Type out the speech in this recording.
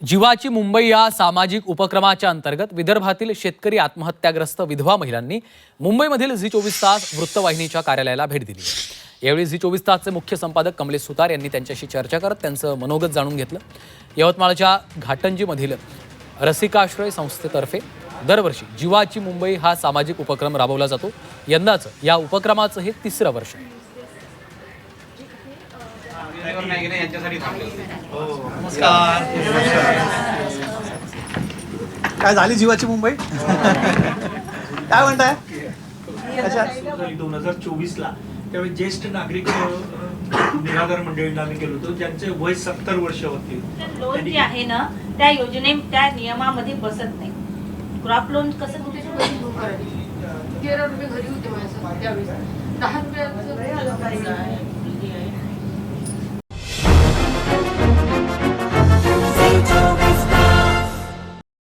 जीवाची मुंबई या सामाजिक उपक्रमाच्या अंतर्गत विदर्भातील शेतकरी आत्महत्याग्रस्त विधवा महिलांनी मुंबईमधील झी 24 तास वृत्तवाहिनीच्या कार्यालयाला भेट दिली। यावेळी झी 24 तासचे मुख्य संपादक कमलेश सुतार यांनी त्यांच्याशी चर्चा करत त्यांचं मनोगत जाणून घेतलं। यवतमाळच्या घाटंजीमधील रसिकाश्रय संस्थेतर्फे दरवर्षी जीवाची मुंबई हा सामाजिक उपक्रम राबवला जातो। यंदाचं या उपक्रमाचं हे 3रं वर्ष आहे। काय झाली जीवाची मुंबई? काय म्हणताय? 2024 ला त्यावेळी ज्येष्ठ नागरिक निराधार मंडळींना आम्ही केलं होतं, ज्यांचे वय 70 वर्ष होते। लोन जे आहे ना त्या योजने त्या नियमामध्ये बसत नाही। क्रॉप लोन कसं करायचे 13 रुपये घरी होते माझ्या त्यावेळेस 10 रुपयाचं